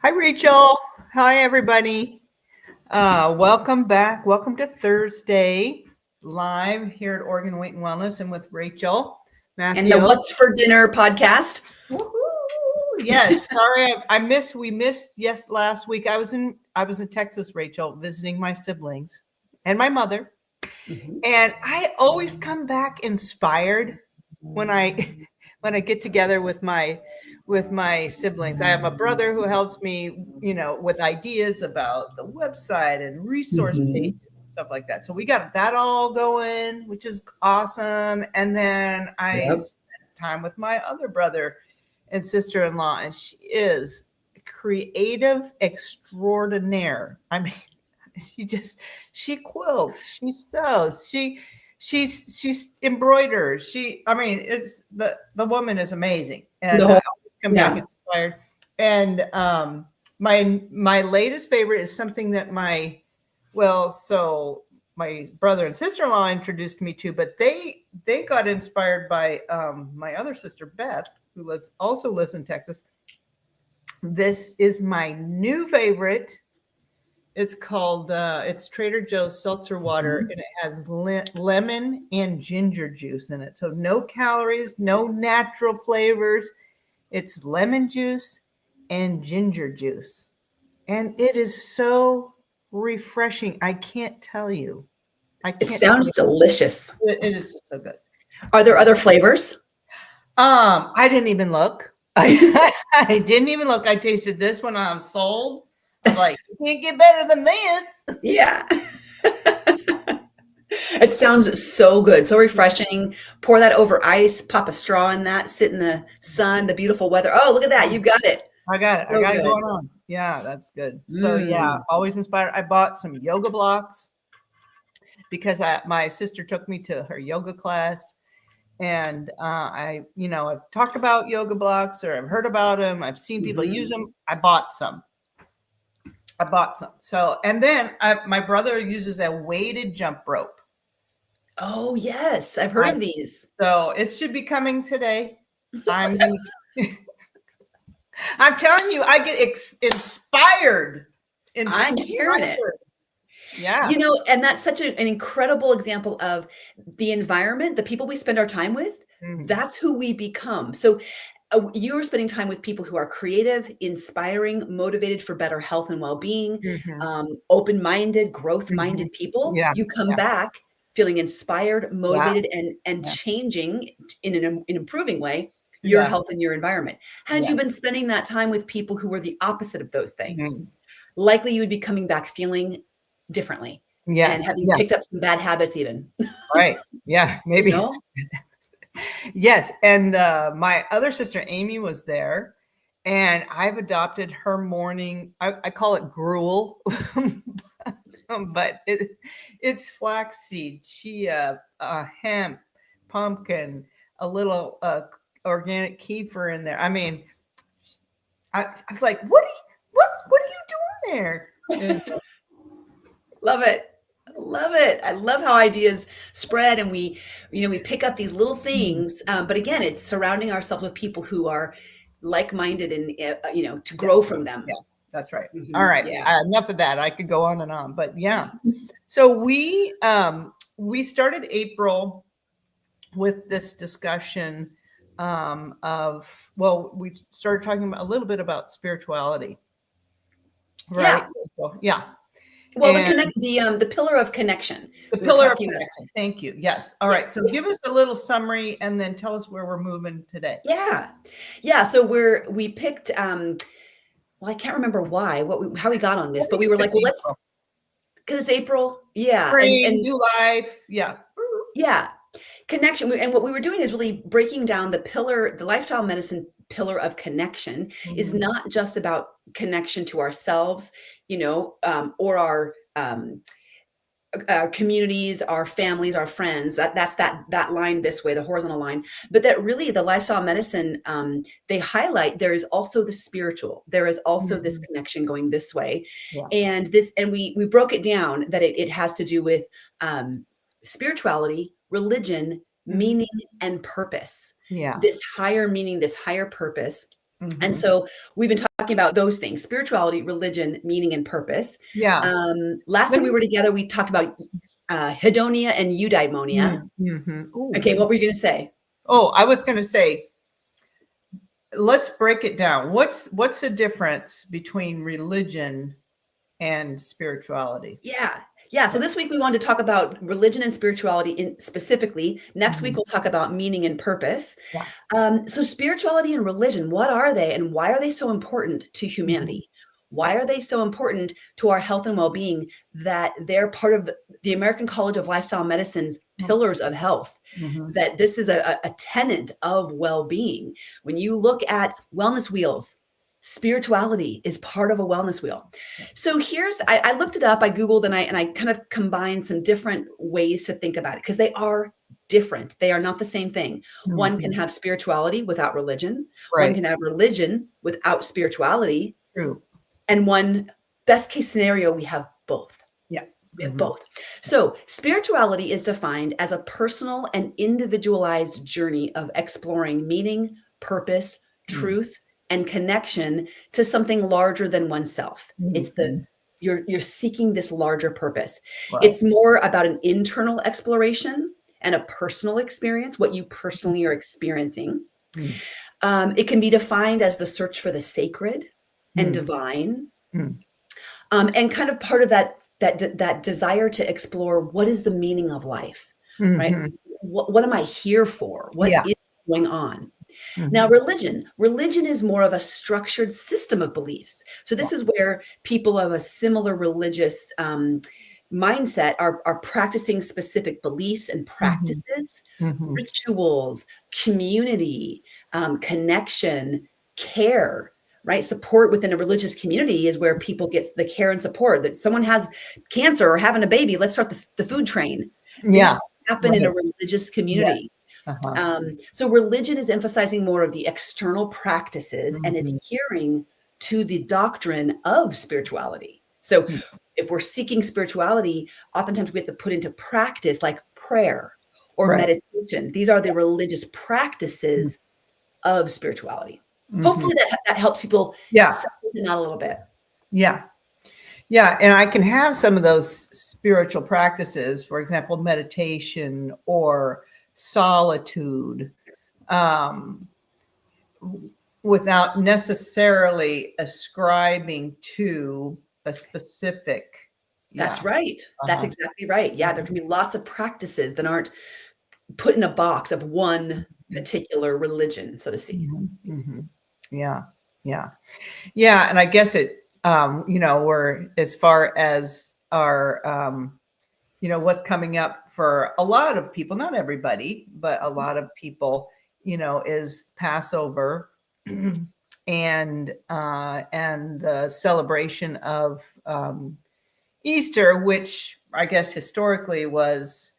Hi, Rachel. Hi, everybody. Welcome back. Welcome to Thursday live here at Oregon Weight and Wellness and with Rachel And the Matthew. What's for Dinner podcast. Woohoo! Yes. Sorry, I missed. We missed. Yes, last week I was in Texas, Rachel, visiting my siblings and my mother, Mhm. and I always come back inspired when I when I get together with my siblings. I have a brother who helps me, with ideas about the website and resource pages Mhm. and stuff like that. So we got that all going, which is awesome. And then I Yep. spent time with my other brother and sister-in-law, and she is creative extraordinaire. I mean, she quilts, she sews, she's embroiders. It's the woman is amazing, The and I whole, always come back yeah. inspired. And my latest favorite is something that my brother and sister-in-law introduced me to, but they got inspired by my other sister Beth, who lives in Texas. This is my new favorite. It's Trader Joe's seltzer water, Mhm. and it has lemon and ginger juice in it. So no calories, no natural flavors. It's lemon juice and ginger juice. And it is so refreshing. I can't tell you. I It can't tell sounds you. delicious. It is just so good. Are there other flavors? I didn't even look. I didn't even look. I tasted this when I was sold. I was like, you can't get better than this. Yeah. It sounds so good, so refreshing. Pour that over ice, pop a straw in that, sit in the sun, the beautiful weather. Oh, look at that. You got it. I got it. I So got it good. going on. Yeah, that's good. So yeah, Mm. always inspired. I bought some yoga blocks because my sister took me to her yoga class, and I've talked about yoga blocks, or I've heard about them. I've seen people use Mhm. them. I bought some. So, and then my brother uses a weighted jump rope. Oh, yes. I've heard I, of these. so it should be coming today. I'm gonna. I'm telling you, I get inspired. I'm hearing it. Inspired. Yeah. And that's such an incredible example of the environment, the people we spend our time with, Mhm. that's who we become. So you're spending time with people who are creative, inspiring, motivated for better health and well-being, Mhm. open-minded, Mhm. growth-minded people. Yeah. You come Yeah. back feeling inspired, Yeah. motivated, and Yeah. changing in an improving way your Yeah. health and your environment. Had Yeah. you been spending that time with people who were the opposite of those things, Mhm. likely you would be coming back feeling differently and Yes. having Yeah. picked up some bad habits even, Right. Yeah. you Maybe. know? Yes. And my other sister Amy was there, and I've adopted her morning. I call it gruel, but it's flaxseed, chia, hemp, pumpkin, a little organic kefir in there. I mean, I was like, what are you doing there? And Love it. Love it. I love how ideas spread and we pick up these little Mhm. things. But again, it's surrounding ourselves with people who are like-minded and, to Yeah, grow from them. yeah, that's right. All right, Yeah. enough of that. I could go on and on, but yeah. So we started April with this discussion we started talking about a little bit about spirituality, right? Yeah. Yeah, Well, and the pillar of connection. the We were pillar of talking about. connection. Thank you. Yes. All Yeah. right. So give us a little summary, and then tell us where we're moving today. Yeah. Yeah. So we picked well, I can't remember why, how we got on I this, but think we it's were like, because well, April, because it's April. Yeah. And spring, and new life. Yeah. yeah, connection. And what we were doing is really breaking down the lifestyle medicine pillar of connection is Mhm. not just about connection to ourselves, or our communities, our families, our friends. That's that line this way, the horizontal line. But that really the lifestyle medicine, they highlight there is also the spiritual. There is also this Mhm. connection going this way, Yeah. and we broke it down that it has to do with spirituality, religion, Mhm. meaning, and purpose. Yeah. This higher meaning, this higher purpose. And so we've been talking about those things: spirituality, religion, meaning, and purpose. Yeah. Last Let time we me were together, we talked about hedonia and eudaimonia. Ooh. Okay, what were you going to say? Oh, I was going to say, let's break it down. What's the difference between religion and spirituality? Yeah. So this week we wanted to talk about religion and spirituality specifically. Next week we'll talk about meaning and purpose. Yeah. So spirituality and religion, what are they, and why are they so important to humanity? Why are they so important to our health and well-being that they're part of the American College of Lifestyle Medicine's pillars of health? That this is a tenet of well-being. When you look at wellness wheels, spirituality is part of a wellness wheel. So I looked it up, I Googled, and I kind of combined some different ways to think about it, because they are different. They are not the same thing. One can have spirituality without religion. Right. One can have religion without spirituality. True. And one, best case scenario, we have both. Yeah. We have both. So spirituality is defined as a personal and individualized journey of exploring meaning, purpose, truth, and connection to something larger than oneself. It's you're seeking this larger purpose. Right. It's more about an internal exploration and a personal experience, what you personally are experiencing. It can be defined as the search for the sacred and divine, and kind of part of that desire to explore what is the meaning of life, right? What am I here for? What is going on? Now, religion is more of a structured system of beliefs. So this is where people of a similar religious mindset are practicing specific beliefs and practices, rituals, community, connection, care, right? Support within a religious community is where people get the care and support. That someone has cancer or having a baby, let's start the food train. Yeah. Happen in a religious community. Yes. So religion is emphasizing more of the external practices and adhering to the doctrine of spirituality. So if we're seeking spirituality, oftentimes we have to put into practice like prayer or meditation. These are the religious practices of spirituality. Hopefully that helps people settle out a little bit. Yeah. And I can have some of those spiritual practices, for example, meditation or solitude, without necessarily ascribing to a specific. That's right. That's exactly right. Yeah, there can be lots of practices that aren't put in a box of one particular religion, so to speak. Yeah. And I guess it, we're, as far as our, what's coming up for a lot of people, not everybody, but a lot of people, is Passover and the celebration of Easter, which I guess historically was,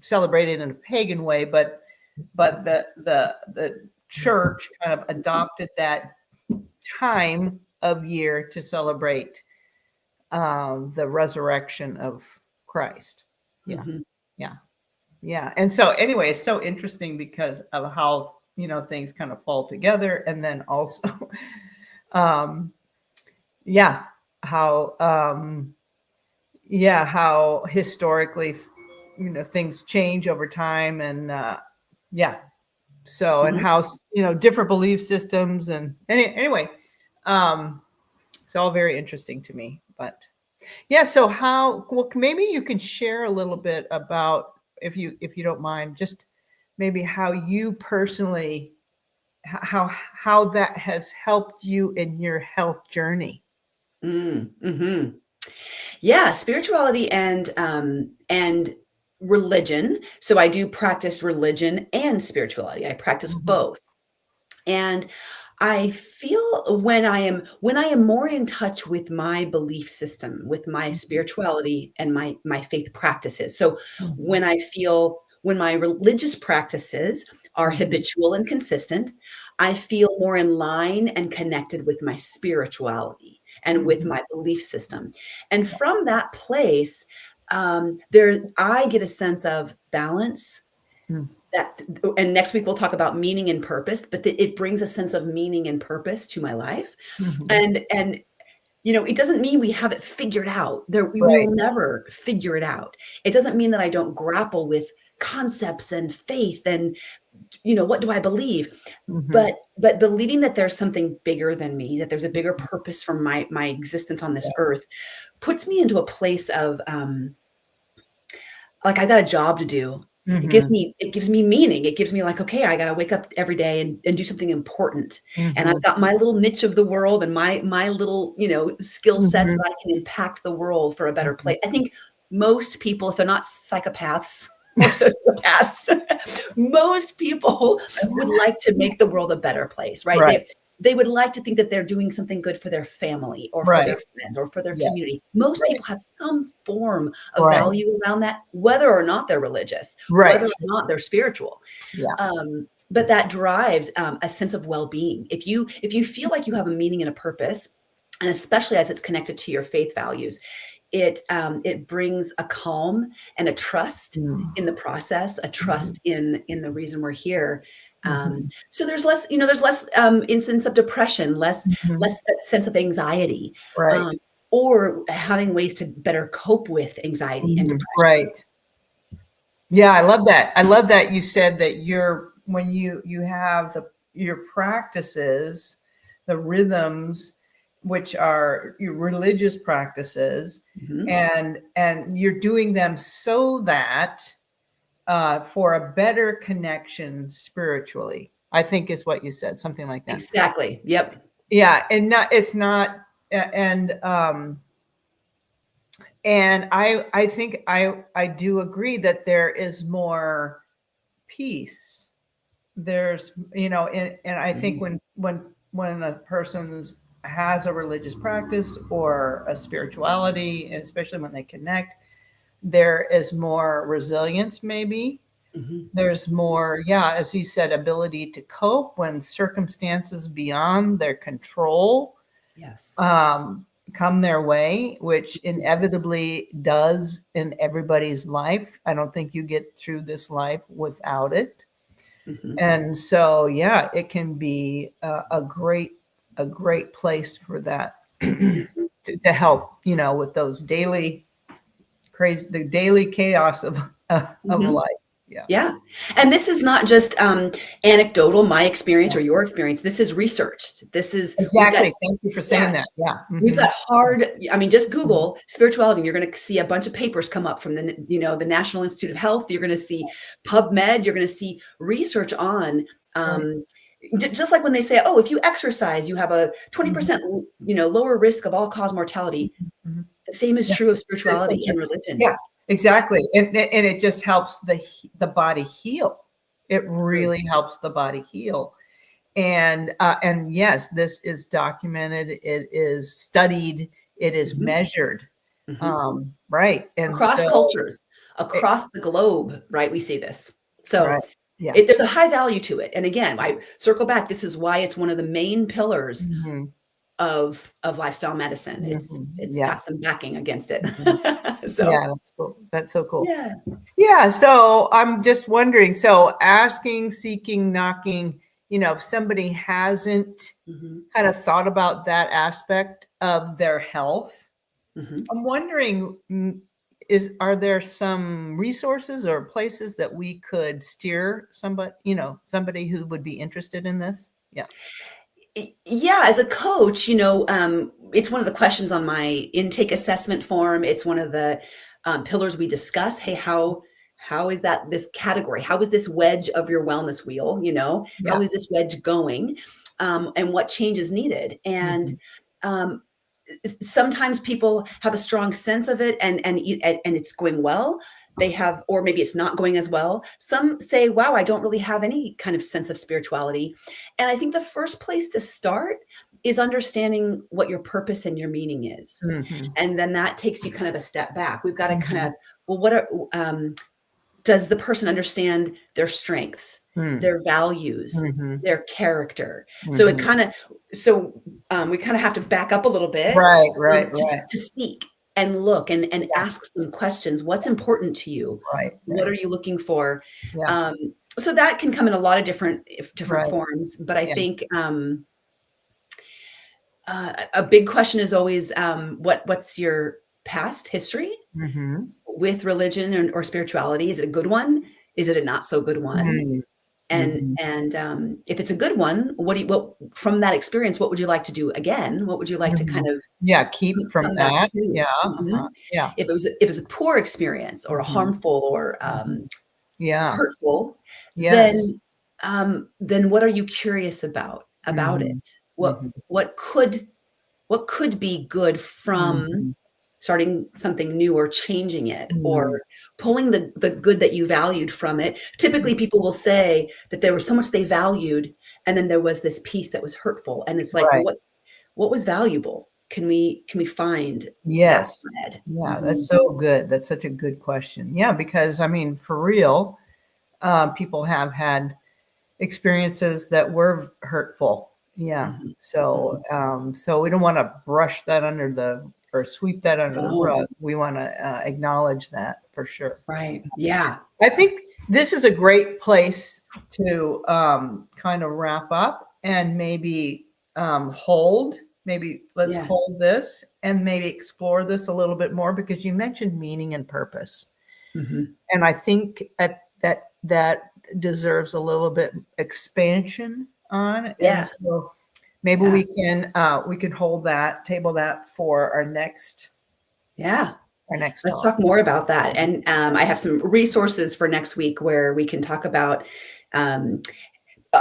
celebrated in a pagan way, but the church kind of adopted that time of year to celebrate the resurrection of Christ. Yeah. And so anyway, it's so interesting because of how, things kind of fall together. And then also, how historically, things change over time, and so, and how, different belief systems, and anyway, it's all very interesting to me. But so maybe you can share a little bit about, if you don't mind, just maybe how you personally, how that has helped you in your health journey. Yeah, spirituality and religion. So I do practice religion and spirituality. I practice both. And I feel when I am more in touch with my belief system, with my spirituality and my faith practices. So when my religious practices are habitual and consistent, I feel more in line and connected with my spirituality and with my belief system. And from that place, I get a sense of balance that, and next week we'll talk about meaning and purpose, but it brings a sense of meaning and purpose to my life. Mhm. And it doesn't mean we have it figured out. We Right. will never figure it out. It doesn't mean that I don't grapple with concepts and faith and, what do I believe? Mhm. But believing that there's something bigger than me, that there's a bigger purpose for my existence on this Yeah. earth, puts me into a place of like I got a job to do. Mhm. It gives me meaning. It gives me like, okay, I got to wake up every day and do something important. And I've Mhm. got my little niche of the world and my little, skill sets Mhm. that I can impact the world for a better Mhm. place. I think most people, if they're not psychopaths or sociopaths, most people would like to make the world a better place, right? Right. They would like to think that they're doing something good for their family or for Right. their friends or for their Yes. community. Most Right. people have some form of Right. value around that, whether or not they're religious, whether Right. or not they're spiritual. Yeah. But that drives a sense of well-being. If you feel like you have a meaning and a purpose, and especially as it's connected to your faith values, it brings a calm and a trust Mm. in the process, a Mhm. trust in the reason we're here. Mhm. So there's less instance of depression, less Mhm. less sense of anxiety, Right. um, or having ways to better cope with anxiety and Mhm. depression. Right. Yeah, I love that. I love that you said that when you have your practices, the rhythms, which are your religious practices, Mhm. and you're doing them so that for a better connection spiritually, I think is what you said, something like that. Exactly. Yep. Yeah, and not it's not and I think I do agree that there is more peace. There's, and I think Mhm. when a person has a religious practice or a spirituality, and especially when they connect, there is more resilience, maybe. Mhm. There's more, yeah, as you said, ability to cope when circumstances beyond their control Yes. um, come their way, which inevitably does in everybody's life. I don't think you get through this life without it. Mhm. And so, yeah, it can be a great place for that Mhm. to help, with those the daily chaos of Mhm. life. Yeah. Yeah. And this is not just anecdotal, my experience or your experience. This is researched. We've got, Exactly. Thank you for yeah, saying that. Yeah. we've got just Mhm. Google spirituality, and you're going to see a bunch of papers come up from the National Institute of Health. You're going to see PubMed. You're going to see research on, Right. um, just like when they say, oh, if you exercise, you have a Mhm. 20% lower risk of all cause mortality. Mhm. The same is Yeah. true of That's so spirituality true. and religion. Yeah, exactly. And it just helps the body heal. It True. really helps the body heal. And yes, this is documented, it is studied, it is Mhm. measured. Mhm. Right. And Across so cultures, it, across the globe, right? We see this. right. So Yeah. there's a high value to it. And again, I circle back. This is why it's one of the main pillars Mhm. of lifestyle medicine. It's Mhm. it's Yeah. got some backing against it. Mhm. So Yeah, that's cool. That's so cool. yeah. Yeah, so I'm just wondering, so asking, seeking, knocking, if somebody hasn't Mhm. kind of thought about that aspect of their health, Mhm. I'm wondering, are there some resources or places that we could steer somebody who would be interested in this? Yeah. Yeah, as a coach, it's one of the questions on my intake assessment form. It's one of the pillars we discuss. Hey, how is that this category? How is this wedge of your wellness wheel? How Yeah. is this wedge going? And what change is needed? And Mhm. um, sometimes people have a strong sense of it, and it's going well. They have, or maybe it's not going as well. Some say, wow, I don't really have any kind of sense of spirituality. And I think the first place to start is understanding what your purpose and your meaning is. Mhm. And then that takes you kind of a step back. We've got to kind Mhm. of, well, what are does the person understand their strengths, Mm. their values, Mhm. their character? So it Mhm. kind of, we kind of have to back up a little bit, Right, right, to right. to seek and look and Yeah, ask some questions. What's important to you? right, What right. are you looking for? Yeah. Um, So that can come in a lot of different Right. forms, but I Yeah. think a big question is always what's your past history Mhm. with religion or spirituality? Is it a good one? Is it a not so good one? Mm. And Mhm. if it's a good one, what from that experience, what would you like to do again? What would you like to kind Mhm. of Yeah, keep from come back that. to? Yeah, Mhm. uh-huh. Yeah. If it was a poor experience or a Mhm. harmful or Mhm. Yeah. hurtful, Yes. then what are you curious about it? Mhm. What Mhm. what could what could be good from Mhm. starting something new or changing it or Mm. pulling the good that you valued from it? Typically, people will say that there was so much they valued, and then there was this piece that was hurtful, and it's like, well, Right. what was valuable? Can we find that Yes. thread? Yeah, that's Mhm. so good. That's such a good question. Yeah, because I mean, for real, people have had experiences that were hurtful. Yeah. Mhm. So, Mhm. so we don't want to brush that under the or sweep that under the No. rug. We want to acknowledge that for sure. Right. Yeah. I think this is a great place to kind of wrap up and maybe hold. Maybe let's Yeah. hold this and maybe explore this a little bit more because you mentioned meaning and purpose, Mhm. and I think that deserves a little bit expansion on. And Yeah. so maybe Yeah. we can hold that table that for Yeah. our next Let's talk. talk more about that. And I have some resources for next week where we can talk about. Um,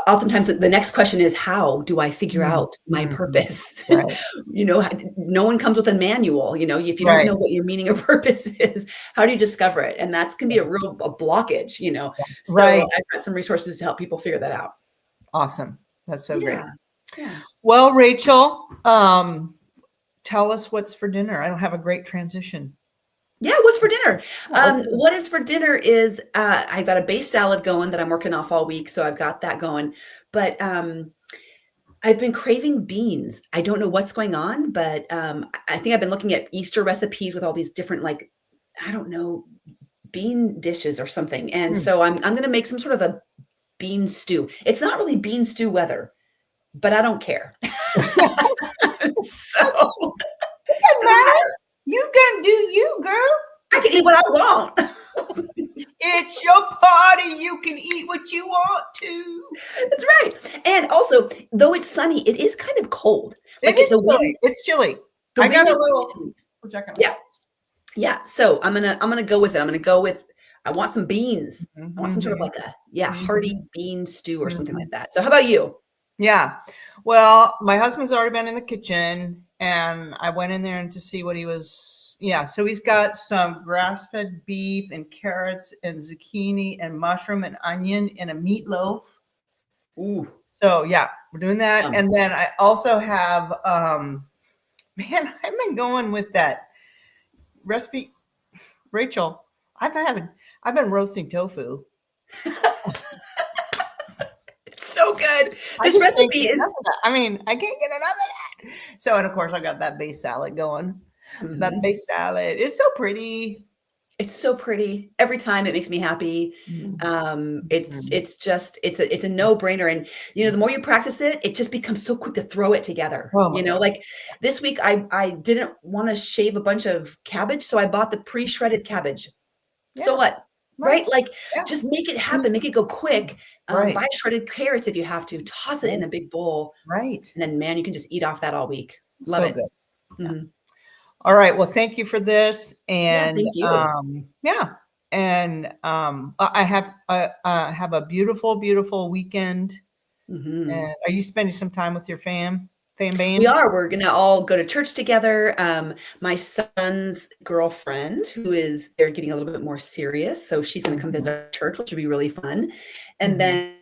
Oftentimes, the next question is, how do I figure Mm, out my mhm. purpose? Right. No one comes with a manual. If you don't Right. know what your meaning or purpose is, how do you discover it? And that's can be a blockage. So Right. I've got some resources to help people figure that out. Awesome. That's so great. Yeah. Yeah. Well, Rachel, tell us what's for dinner. I don't have a great transition. Yeah, what's for dinner? Okay. What is for dinner is I've got a base salad going that I'm working off all week, so I've got that going. But I've been craving beans. I don't know what's going on, but I think I've been looking at Easter recipes with all these different, like, I don't know, bean dishes or something. And Hmm. so I'm going to make some sort of a bean stew. It's not really bean stew weather, but I don't care. So Doesn't doesn't matter. matter. You can do you, girl. I can eat what I want. It's your party. You can eat what you want to. That's right. And also, though it's sunny, it is kind of cold. It Like is the chilly. wind, It's chilly. the I wind got a is little. We'll check it out. yeah, yeah. So I'm gonna go with it. I'm gonna go with I want some beans. I want some sort of Mhm, like a mhm, hearty bean stew or something mhm. like that. So how about you? Yeah. Well, my husband's already been in the kitchen and I went in there and to see what he was. Yeah. So he's got some grass fed beef and carrots and zucchini and mushroom and onion in a meatloaf. Ooh, So yeah, we're doing that. yum. And then I also have, man, I've been going with that recipe. Rachel, I've been roasting tofu. It's so good. I This just can't recipe get enough is of that. I mean, I can't get enough of that. So, and of course, I got that base salad going. That Mhm. base salad is so pretty. It's so pretty. Every time it makes me happy. Mm, It's mm, it's just it's a no-brainer. And the more you practice it, it just becomes so quick to throw it together. oh my God. Like this week I didn't want to shave a bunch of cabbage, so I bought the pre-shredded cabbage. So Yeah, what? right. Right? Like Yeah. just make it Mm, happen, make it go quick. right. Buy shredded carrots if you have to, toss it in Right. a big bowl, Right. and then man, you can just eat off that all week. Love So it. good. Yeah. Mhm. All right. Well, thank you for this. Yeah, And thank you. yeah. And I have a beautiful, beautiful weekend. Mhm. And are you spending some time with your fam We band? are. We're gonna all go to church together. My son's girlfriend, who is they're getting a little bit more serious, so she's gonna come Mhm, visit our church, which will be really fun. And mhm. then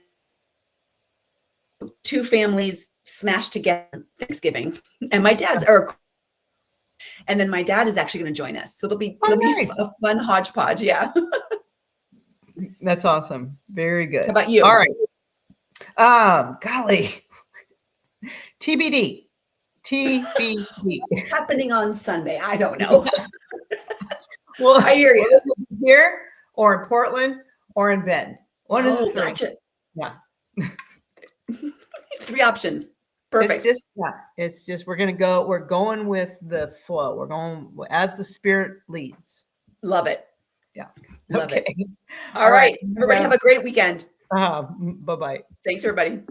two families smashed together Thanksgiving, and my dad is actually going to join us, so it'll Oh, be nice. a fun hodgepodge. Yeah. That's awesome. Very How good. about All you? right. Golly, TBD, TBD. Happening on Sunday? I don't know. Well, I hear we'll you. either be here or in Portland or in Bend One of the Oh, three. gotcha. Yeah. 3 options. Perfect. It's just we're going with the flow. We're going as the spirit leads. Love it. Yeah. Love Okay. it. All right. Everybody have a great weekend. Bye-bye. Thanks, everybody.